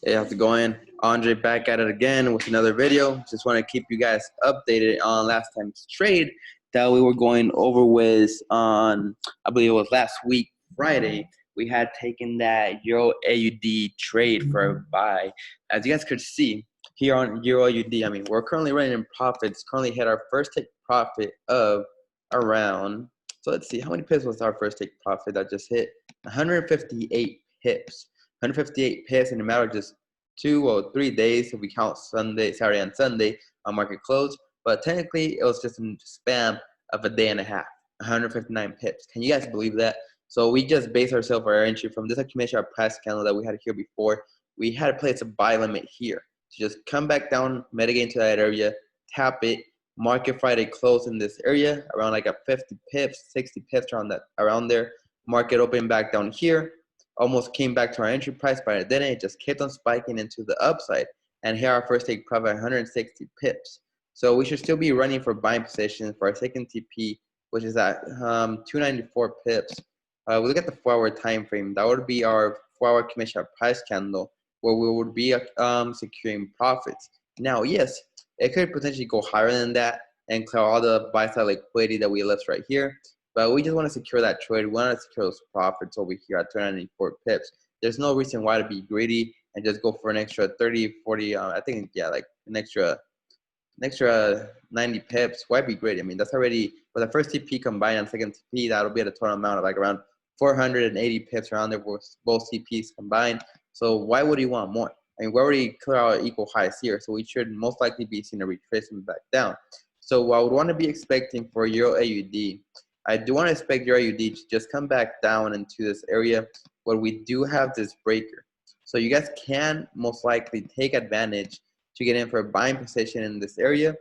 Hey, how's it going? Andre back at it again with another video. Just want to keep you guys updated on last time's trade that we were going over with on, I believe it was last week, Friday. We had taken that Euro AUD trade for a buy. As you guys could see here on Euro AUD, I mean, we're currently running in profits, currently hit our first take profit of around, so let's see, how many pips was our first take profit that just hit? 158 pips. 158 pips in a matter of just 2 or 3 days if we count Sunday, Saturday, and Sunday on market close. But technically, it was just a span of a day and a half. 159 pips. Can you guys believe that? So we just base ourselves for our entry from this accumulation of price candle that we had here before. We had to place a buy limit here to just come back down, mitigate into that area, tap it. Market Friday close in this area around like a 50 pips, 60 pips around there. Market open back down here. Almost came back to our entry price, but it didn't. It just kept on spiking into the upside. And here our first take profit, 160 pips. So we should still be running for buying positions for our second TP, which is at 294 pips. We look at the 4-hour time frame. That would be our 4-hour commission price candle, where we would be securing profits. Now, yes, it could potentially go higher than that and clear all the buy-side liquidity that we left right here. But we just want to secure that trade. We want to secure those profits over here at 294 pips. There's no reason why to be greedy and just go for an extra 30, 40, I think, yeah, like an extra 90 pips. Why be greedy? I mean, that's already, for the first TP combined and second TP, that'll be at a total amount of like around 480 pips around there with both TPs combined. So why would you want more? I mean, we already clear our equal highs here, so we should most likely be seeing a retracement back down. So I would want to be expecting for Euro AUD, I do want to expect Euro AUD to just come back down into this area where we do have this breaker. So you guys can most likely take advantage to get in for a buying position in this area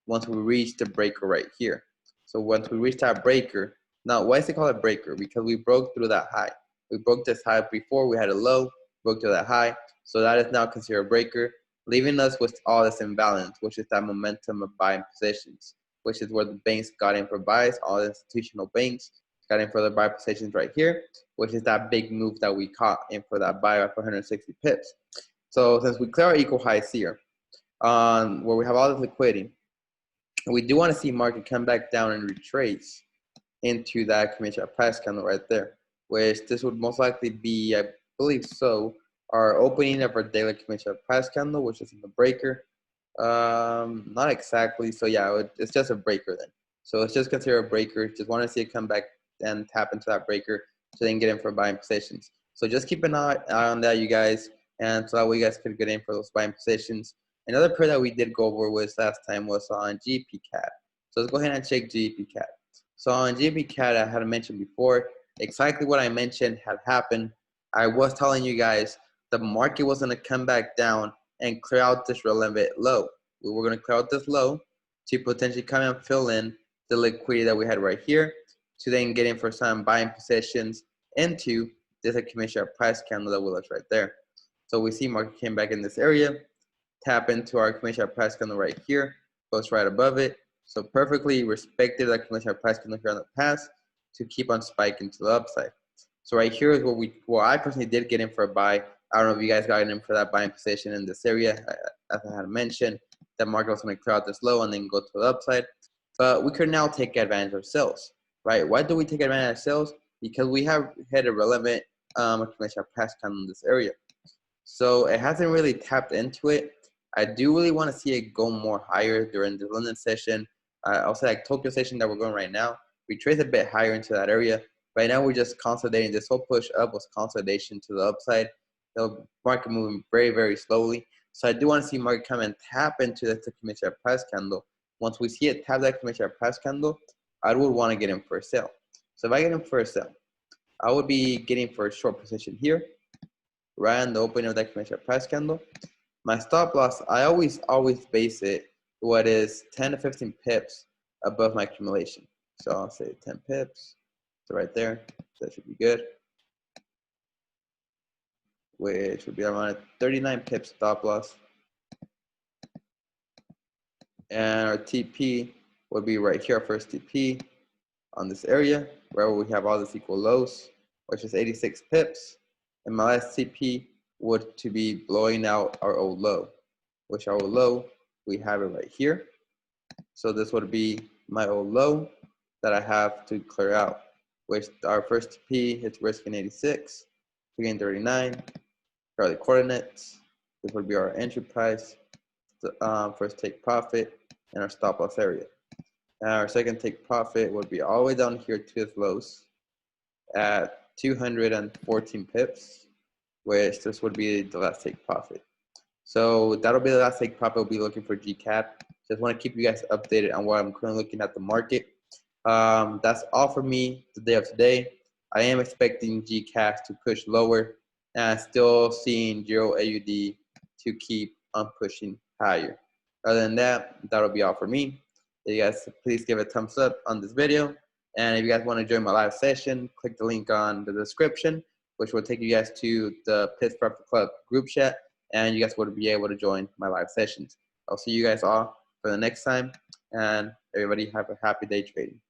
once we reach the breaker right here. So once we reach that breaker, now why is it called a breaker? Because we broke through that high. We broke this high before, we had a low, broke through that high. So that is now considered a breaker, leaving us with all this imbalance, which is that momentum of buying positions, which is where the banks got in for buys. All the institutional banks got in for the buy positions right here, which is that big move that we caught in for that buy at 460 pips. So since we clear our equal highs here, where we have all this liquidity, we do want to see market come back down and retrace into that commission price candle right there, which this would most likely be, I believe so, our opening of our daily commission price candle, which is in the breaker. Not exactly. So yeah, it's just a breaker then. So it's just consider a breaker. Just want to see it come back and tap into that breaker so then get in for buying positions. So just keep an eye on that, you guys, and so that way you guys could get in for those buying positions. Another pair that we did go over with last time was on GBP-CAD. So let's go ahead and check GBP-CAD. So on GBP-CAD, I had mentioned before, exactly what I mentioned had happened. I was telling you guys the market was going to come back down and clear out this relevant low. We were going to clear out this low to potentially come and fill in the liquidity that we had right here to then get in for some buying positions into this accumulation price candle that was right there. So we see market came back in this area, tap into our accumulation price candle right here, goes right above it. So perfectly respected accumulation price candle here on the past to keep on spiking to the upside. So right here is what I personally did get in for a buy. I don't know if you guys got in for that buying position in this area. As I had mentioned, that market was going to clear out this low and then go to the upside. But we could now take advantage of sales, right? Why do we take advantage of sales? Because we have hit a relevant accumulation price candle in this area. So it hasn't really tapped into it. I do really want to see it go more higher during the London session. Also, like Tokyo session that we're going right now, we trace a bit higher into that area. Right now, we're just consolidating. This whole push up was consolidation to the upside. The market moving very, very slowly. So I do want to see market come and tap into the commission price candle. Once we see it tap that commission price candle, I would want to get in for a sale. So if I get in for a sale, I would be getting for a short position here, right on the opening of that commission price candle. My stop loss, I always base it what is 10 to 15 pips above my accumulation. So I'll say 10 pips. So right there, that should be good. Which would be around 39 pips stop loss. And our TP would be right here, first TP on this area, where we have all this equal lows, which is 86 pips. And my last TP would to be blowing out our old low, which our old low, we have it right here. So this would be my old low that I have to clear out, which our first P hits risk in 86, to gain 39, Charlie coordinates. This would be our entry price, first take profit, and our stop loss area. And our second take profit would be all the way down here to its lows at 214 pips, which this would be the last take profit. So that'll be the last take profit. We'll be looking for GCAP. Just want to keep you guys updated on what I'm currently looking at the market. That's all for me the day of today. I am expecting GCAP to push lower, and still seeing Euro AUD to keep on pushing higher. Other than that, that'll be all for me. You guys, please give a thumbs up on this video. And if you guys want to join my live session, click the link on the description, which will take you guys to the Pittsburgh Club group chat, and you guys will be able to join my live sessions. I'll see you guys all for the next time, and everybody have a happy day trading.